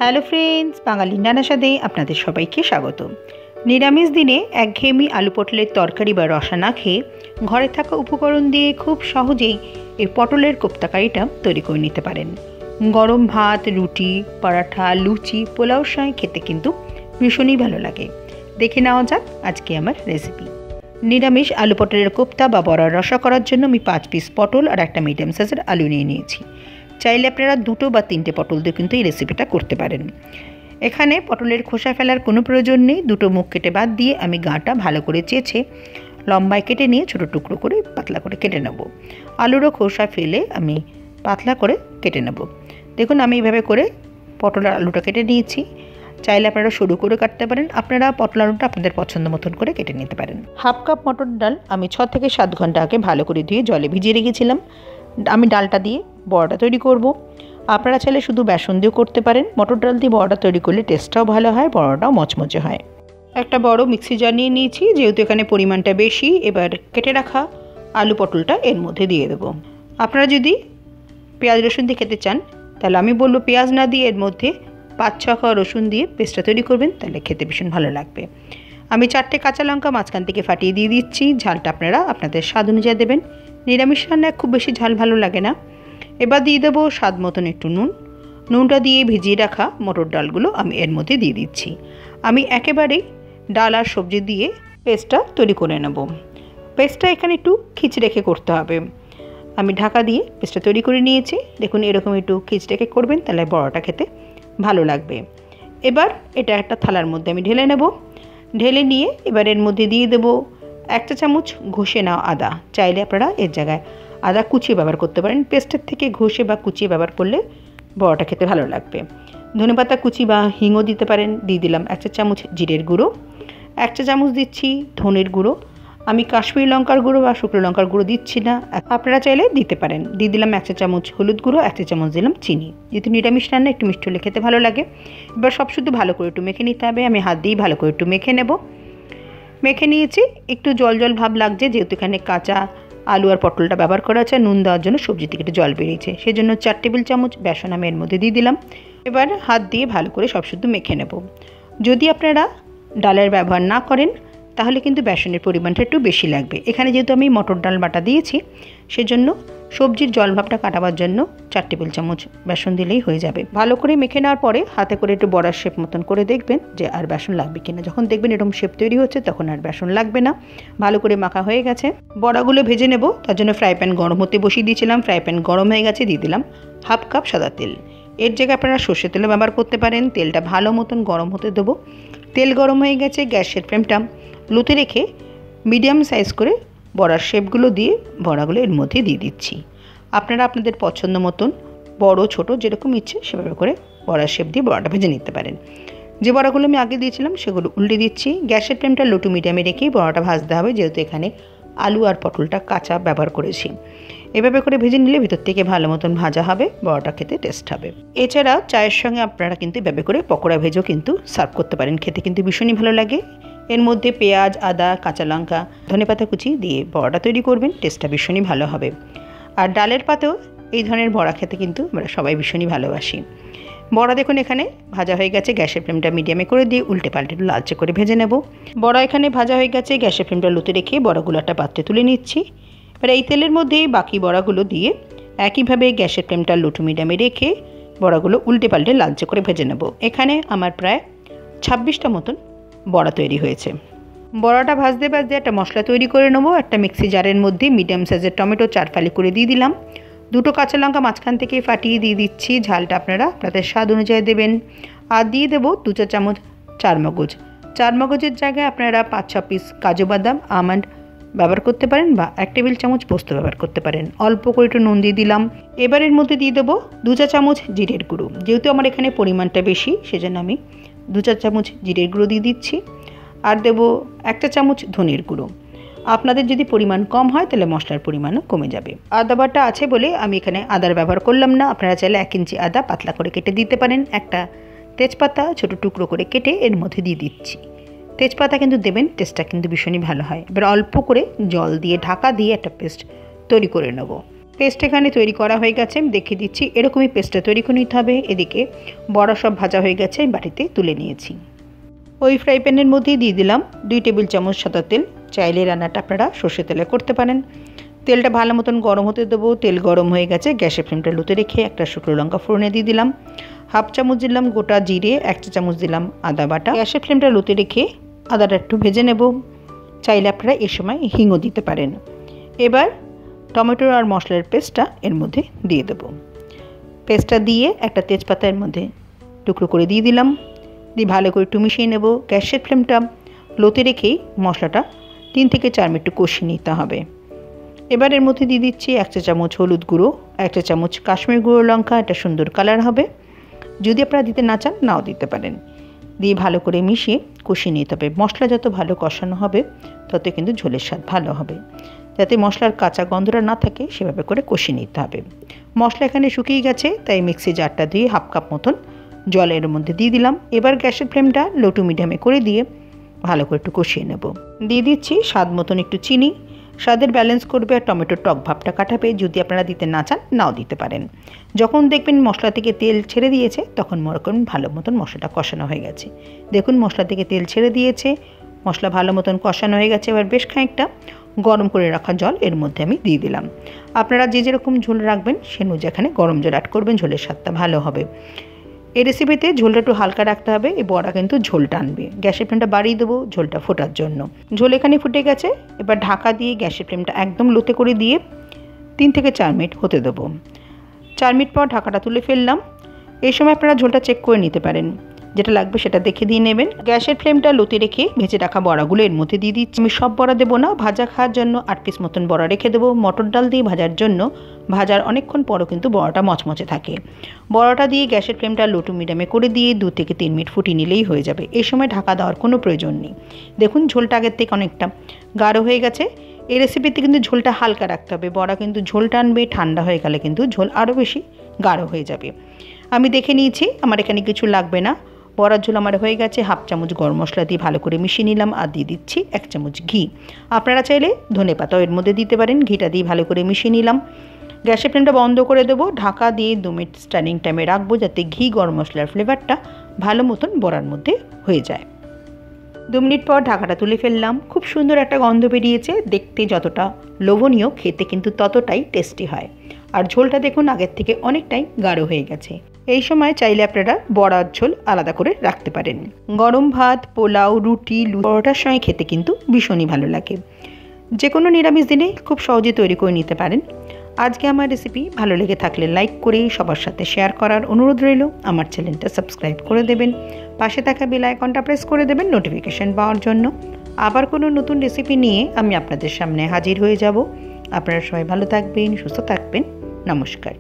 Hello friends, বাঙালি নানা স্বাদে আপনাদের সবাইকে স্বাগত। নিরামিষ দিনে একঘেয়েমি আলু পটলের তরকারি বা রসা না খেয়ে ঘরে থাকা উপকরণ দিয়ে খুব সহজেই এই পটলের কোপ্তাকারিটা তৈরি করে নিতে পারেন। গরম ভাত, রুটি, পরাঠা, লুচি, পোলাওর সঙ্গে খেতে কিন্তু ভীষণই ভালো লাগে। দেখে নেওয়া যাক আজকে আমার রেসিপি। নিরামিষ আলু পটলের কোপ্তা বা বড়ার রসা করার জন্য আমি 5 পিস পটল আর একটা মিডিয়াম সাইজের আলু নিয়ে নিয়েছি। চাইলে আপনারা 2 বা 3টে পটল দিয়ে কিন্তু এই রেসিপিটা করতে পারেন। এখানে পটলের খোসা ফেলার কোনো প্রয়োজন নেই। 2টো মুখ কেটে বাদ দিয়ে আমি গাঁটা ভালো করে চেঁচে লম্বায় কেটে নিয়ে ছোটো টুকরো করে পাতলা করে কেটে নেব। আলুরও খোসা ফেলে আমি পাতলা করে কেটে নেব। দেখুন আমি এইভাবে করে পটল আর আলুটা কেটে নিয়েছি। চাইলে আপনারা সরু করে কাটতে পারেন। আপনারা পটল আলুটা আপনাদের পছন্দ মতন করে কেটে নিতে পারেন। হাফ কাপ মটর ডাল আমি 6 থেকে 7 ঘন্টা আগে ভালো করে ধুয়ে জলে ভিজিয়ে রেখেছিলাম। আমি ডালটা দিয়ে বড়াটা তৈরি করব। আপনারা চাইলে শুধু বেসন দিয়েও করতে পারেন। মটর ডাল দিয়ে বড়াটা তৈরি করলে টেস্টটাও ভালো হয়, বড়াটাও মচমচে হয়। একটা বড় মিক্সি জার নিয়ে নিয়েছি, যেহেতু এখানে পরিমাণটা বেশি। এবার কেটে রাখা আলু পটলটা এর মধ্যে দিয়ে দেবো। আপনারা যদি পেঁয়াজ রসুন দিয়ে খেতে চান তাহলে আমি বলবো পেঁয়াজ না দিয়ে এর মধ্যে 5-6 কোয়া রসুন দিয়ে পেস্টটা তৈরি করবেন, তাহলে খেতে ভীষণ ভালো লাগবে। আমি 4টে কাঁচা লঙ্কা মাঝখান থেকে ফাটিয়ে দিয়ে দিচ্ছি। ঝালটা আপনারা আপনাদের স্বাদ অনুযায়ী দেবেন। নিরামিষ রান্নায় খুব বেশি ঝাল ভালো লাগে না। এবার দিয়ে দেবো স্বাদ মতন একটু নুনটা দিয়ে ভিজিয়ে রাখা মটর ডালগুলো আমি এর মধ্যে দিয়ে দিচ্ছি। আমি একেবারেই ডাল আর সবজি দিয়ে পেস্টটা তৈরি করে নেব। পেস্টটা এখানে একটু রেখে করতে হবে। আমি ঢাকা দিয়ে পেস্টটা তৈরি করে নিয়েছি। দেখুন এরকম একটু রেখে করবেন, তাহলে বড়াটা খেতে ভালো লাগবে। এবার এটা একটা থালার মধ্যে আমি ঢেলে নেব। ঢেলে নিয়ে এবার এর মধ্যে দিয়ে দেবো 1 চা চামচ ঘষে নেওয়া আদা। চাইলে আপনারা এর জায়গায় আদা কুচিয়ে ব্যবহার করতে পারেন। পেস্টের থেকে ঘষে বা কুচিয়ে ব্যবহার করলে বড়াটা খেতে ভালো লাগবে। ধনেপাতা কুচি বা হিংও দিতে পারেন। দিয়ে দিলাম 1 চা চামচ জিরের গুঁড়ো, 1 চা চামচ দিচ্ছি ধনের গুঁড়ো। আমি কাশ্মীরি লঙ্কার গুঁড়ো বা শুকনো লঙ্কার গুঁড়ো দিচ্ছি না, আপনারা চাইলে দিতে পারেন। দিয়ে দিলাম 1 চা চামচ হলুদ গুঁড়ো, 1 চা চামচ দিলাম চিনি। যেহেতু নিরামিষ রান্না একটু মিষ্টি হলে খেতে ভালো লাগে। এবার সব শুধু ভালো করে একটু মেখে নিতে হবে। আমি হাত দিয়েই ভালো করে একটু মেখে নেব। মেখে নিয়েছি। একটু জল জল ভাব লাগছে, যেহেতু এখানে কাঁচা আলু আর পটলটা ব্যবহার করা আছে। নুন দেওয়ার জন্য সবজি থেকে একটু জল বেরিয়েছে, সেই জন্য 4 টেবিল চামচ বেসন আমি এর মধ্যে দিয়ে দিলাম। এবার হাত দিয়ে ভালো করে সব শুদ্ধ মেখে নেব। যদি আপনারা ডালের ব্যবহার না করেন তাহলে কিন্তু বেসনের পরিমাণটা একটু বেশি লাগবে। এখানে যেহেতু আমি মটর ডাল বাটা দিয়েছি, সেজন্য সবজির জলভাবটা কাটাবার জন্য 4 টেবিল চামচ বেসন দিলেই হয়ে যাবে। ভালো করে মেখে নেওয়ার পরে হাতে করে একটু বড়ার শেপ মতন করে দেখবেন যে আর বেসন লাগবে কিনা। যখন দেখবেন এরকম শেপ তৈরি হচ্ছে তখন আর বেসন লাগবে না। ভালো করে মাখা হয়ে গেছে। বড়াগুলো ভেজে নেব, তার জন্য ফ্রাই প্যান গরম হতে বসিয়ে দিয়েছিলাম। ফ্রাই প্যান গরম হয়ে গেছে, দিয়ে দিলাম হাফ কাপ সাদা তেল। এর জায়গায় আপনারা সর্ষের তেলও ব্যবহার করতে পারেন। তেলটা ভালো মতন গরম হতে দেবো। তেল গরম হয়ে গেছে, গ্যাসের ফ্লেমটা লোতে রেখে মিডিয়াম সাইজ করে বড়ার শেপগুলো দিয়ে বড়াগুলো এর মধ্যে দিয়ে দিচ্ছি। আপনারা আপনাদের পছন্দ মতন বড় ছোট যেরকম ইচ্ছে সেভাবে করে বড়ার শেপ দিয়ে বড়াটা ভেজে নিতে পারেন। যে বড়াগুলো আমি আগে দিয়েছিলাম সেগুলো উল্টে দিচ্ছি। গ্যাসের ফ্লেমটা লো টু মিডিয়ামে রেখেই বড়াটা ভাজতে হবে, যেহেতু এখানে আলু আর পটলটা কাঁচা ব্যবহার করেছি। এভাবে করে ভেজে নিলে ভিতর থেকে ভালো মতন ভাজা হবে, বড়াটা খেতে টেস্ট হবে। এছাড়া চায়ের সঙ্গে আপনারা কিন্তু এভাবে করে পকোড়া ভেজেও কিন্তু সার্ভ করতে পারেন, খেতে কিন্তু ভীষণই ভালো লাগে। এর মধ্যে পেঁয়াজ, আদা, কাঁচা লঙ্কা, ধনেপাতা কুচি দিয়ে বড়াটা তৈরি করবেন, টেস্টটা ভীষণই ভালো হবে। আর ডালের পাতেও এই ধরনের বড়া খেতে কিন্তু আমরা সবাই ভীষণই ভালোবাসি। বড়া দেখুন এখানে ভাজা হয়ে গেছে। গ্যাসের ফ্লেমটা মিডিয়ামে করে দিয়ে উল্টে পাল্টে লালচে করে ভেজে নেব। বড়া এখানে ভাজা হয়ে গেছে। গ্যাসের ফ্লেমটা লোতে রেখে বড়াগুলো একটা পাত্রে তুলে নিচ্ছি। এবার এই তেলের মধ্যেই বাকি বড়াগুলো দিয়ে একইভাবে গ্যাসের ফ্লেমটা লো টু মিডিয়ামে রেখে বড়াগুলো উল্টে পাল্টে লালচে করে ভেজে নেব। এখানে আমার প্রায় 26টা মতন বড়া তৈরি হয়েছে। বড়াটা ভাজতে ভাজতে একটা মশলা তৈরি করে নেব। একটা মিক্সি জারের মধ্যে মিডিয়াম সাইজের টমেটো 4 ফালি করে দিয়ে দিলাম। 2টো কাঁচা লঙ্কা মাঝখান থেকে ফাটিয়ে দিয়ে দিচ্ছি। ঝালটা আপনারা আপনাদের স্বাদ অনুযায়ী দেবেন। আর দিয়ে দেবো 2 চা চামচ চারমগজ। চারমগজের জায়গায় আপনারা 5-6 পিস কাজু বাদাম আমন্ড ব্যবহার করতে পারেন বা 1 টেবিল চামচ পোস্ত ব্যবহার করতে পারেন। অল্প করে একটু নুন দিয়ে দিলাম। এবার এর মধ্যে দিয়ে দেবো 2 চা চামচ জিরের গুঁড়ো। যেহেতু আমার এখানে পরিমাণটা বেশি, সেজন্য আমি 2 চা চামচ জিরের গুঁড়ো দিয়ে দিচ্ছি। আর দেবো 1 চা চামচ ধনের গুঁড়ো। আপনাদের যদি পরিমাণ কম হয় তাহলে মশলার পরিমাণও কমে যাবে। আদা বাটা আছে বলে আমি এখানে আদার ব্যবহার করলাম না। আপনারা চাইলে 1 ইঞ্চি আদা পাতলা করে কেটে দিতে পারেন। একটা তেজপাতা ছোটো টুকরো করে কেটে এর মধ্যে দিয়ে দিচ্ছি। তেজপাতা কিন্তু দেবেন, টেস্টটা কিন্তু ভীষণই ভালো হয়। এবার অল্প করে জল দিয়ে ঢাকা দিয়ে একটা পেস্ট তৈরি করে নেব। পেস্ট এখানে তৈরি করা হয়ে গেছে, আমি দেখিয়ে দিচ্ছি। এরকমই পেস্টটা তৈরি করে নিতে হবে। এদিকে বড়া সব ভাজা হয়ে গেছে, আমি বাটিতে তুলে নিয়েছি। ওই ফ্রাই প্যানের মধ্যেই দিয়ে দিলাম 2 টেবিল চামচ সাদা তেল। চাইলে রান্নাটা আপনারা সর্ষে তেলে করতে পারেন। তেলটা ভালো মতন গরম হতে দেবো। তেল গরম হয়ে গেছে, গ্যাসের ফ্লেমটা লোতে রেখে একটা শুকনো লঙ্কা ফোড়নে দিয়ে দিলাম। 1/2 চামচ দিলাম গোটা জিরে, 1 চা চামচ দিলাম আদা বাটা। গ্যাসের ফ্লেমটা লোতে রেখে আদাটা একটু ভেজে নেব। চাইলে আপনারা এই সময় হিংও দিতে পারেন। এবার টমেটো আর মশলার পেস্টটা এর মধ্যে দিয়ে দেবো। পেস্টটা দিয়ে একটা তেজপাতা এর মধ্যে টুকরো করে দিয়ে দিলাম। দিয়ে ভালো করে একটু মিশিয়ে নেব। গ্যাসের ফ্লেমটা লোতে রেখেই মশলাটা 3 থেকে 4 মিনিট একটু কষিয়ে নিতে হবে। এবার এর মধ্যে দিয়ে দিচ্ছি 1 চা চামচ হলুদ গুঁড়ো, 1 চা চামচ কাশ্মীর গুঁড়ো লঙ্কা। এটা সুন্দর কালার হবে। যদি আপনারা দিতে না চান নাও দিতে পারেন। দিয়ে ভালো করে মিশিয়ে কষিয়ে নিতে হবে। মশলা যত ভালো কষানো হবে তত কিন্তু ঝোলের স্বাদ ভালো হবে। যাতে মশলার কাঁচা গন্ধটা না থাকে সেভাবে করে কষিয়ে নিতে হবে। মশলা এখানে শুকিয়ে গেছে, তাই মিক্সি জারটা দিয়ে 1/2 কাপ মতন জল এর মধ্যে দিয়ে দিলাম। এবার গ্যাসের ফ্লেমটা লো টু মিডিয়ামে করে দিয়ে ভালো করে একটু কষিয়ে নেব। দিয়ে দিচ্ছি স্বাদ মতন একটু চিনি। স্বাদের ব্যালেন্স করবে আর টমেটোর টক ভাবটা কাটাবে। যদি আপনারা দিতে না চান নাও দিতে পারেন। যখন দেখবেন মশলা থেকে তেল ছেড়ে দিয়েছে তখন মনে করুন ভালো মতন মশলাটা কষানো হয়ে গেছে। দেখুন মশলা থেকে তেল ছেড়ে দিয়েছে, মশলা ভালো মতন কষানো হয়ে গেছে। এবার বেশ খানিকটা গরম করে রাখা জল এর মধ্যে আমি দিয়ে দিলাম। আপনারা যে যেরকম ঝোল রাখবেন সে অনুযায়ী এখানে গরম জল অ্যাড করবেন, ঝোলের স্বাদটা ভালো হবে। এই রেসিপিতে ঝোলটা একটু হালকা রাখতে হবে। এই বড়া কিন্তু ঝোল টানবে। গ্যাসের ফ্লেমটা বাড়িয়ে দেবো ঝোলটা ফোটার জন্য। ঝোল এখানে ফুটে গেছে। এবার ঢাকা দিয়ে গ্যাসের ফ্লেমটা একদম লোতে করে দিয়ে 3 থেকে 4 মিনিট হতে দেবো। 4 মিনিট পর ঢাকাটা তুলে ফেললাম। এই সময় আপনারা ঝোলটা চেক করে নিতে পারেন, যেটা লাগবে সেটা দেখে দিয়ে নেবেন। গ্যাসের ফ্লেমটা লোতে রেখে ভেজে রাখা বড়াগুলো এর মধ্যে দিয়ে দিচ্ছি। আমি সব বড়া দেবো না, ভাজা খাওয়ার জন্য 8 পিস মতন বড়া রেখে দেবো। মটর ডাল দিয়ে ভাজার জন্য ভাজার অনেকক্ষণ পরও কিন্তু বড়াটা মচমচে থাকে। বড়াটা দিয়ে গ্যাসের ফ্লেমটা লো টু মিডিয়ামে করে দিয়ে 2 থেকে 3 মিনিট ফুটিয়ে নিলেই হয়ে যাবে। এই সময় ঢাকা দেওয়ার কোনো প্রয়োজন নেই। দেখুন ঝোলটা আগের থেকে অনেকটা গাঢ় হয়ে গেছে। এই রেসিপিতে কিন্তু ঝোলটা হালকা রাখতে হবে। বড়া কিন্তু ঝোল টানবে, ঠান্ডা হয়ে গেলে কিন্তু ঝোল আরও বেশি গাঢ় হয়ে যাবে। আমি দেখে নিয়েছি, আমার এখানে কিছু লাগবে না। বড়ার ঝোল আমার হয়ে গেছে। 1/2 চামচ গরম মশলা দিয়ে ভালো করে মিশিয়ে নিলাম আর দিয়ে দিচ্ছি 1 চামচ ঘি। আপনারা চাইলে ধনেপাতাও এর মধ্যে দিতে পারেন। ঘিটা দিয়ে ভালো করে মিশিয়ে নিলাম। গ্যাসের ফ্লেমটা বন্ধ করে দেবো। ঢাকা দিয়ে 2 মিনিট স্ট্যান্ডিং টাইমে রাখবো, যাতে ঘি গরম মশলার ফ্লেভারটা ভালো মতন বড়ার মধ্যে হয়ে যায়। 2 মিনিট পর ঢাকাটা তুলে ফেললাম। খুব সুন্দর একটা গন্ধ বেরিয়েছে। দেখতে যতটা লোভনীয়, খেতে কিন্তু ততটাই টেস্টি হয়। আর ঝোলটা দেখুন আগের থেকে অনেকটাই গাঢ় হয়ে গেছে। এই সময় চাইলে আপনারা বড়ার ঝোল আলাদা করে রাখতে পারেন। গরম ভাত, পোলাও, রুটি, পরোটার সঙ্গে খেতে কিন্তু ভীষণই ভালো লাগে। যে কোনো নিরামিষ দিনে খুব সহজে তৈরি করে নিতে পারেন। আজকে আমার রেসিপি ভালো লেগে থাকলে লাইক করে সবার সাথে শেয়ার করার অনুরোধ রইল। আমার চ্যানেলটা সাবস্ক্রাইব করে দেবেন। পাশে থাকা বেল আইকনটা প্রেস করে দেবেন নোটিফিকেশন পাওয়ার জন্য। আবার কোনো নতুন রেসিপি নিয়ে আমি আপনাদের সামনে হাজির হয়ে যাব। আপনারা সবাই ভালো থাকবেন, সুস্থ থাকবেন। নমস্কার।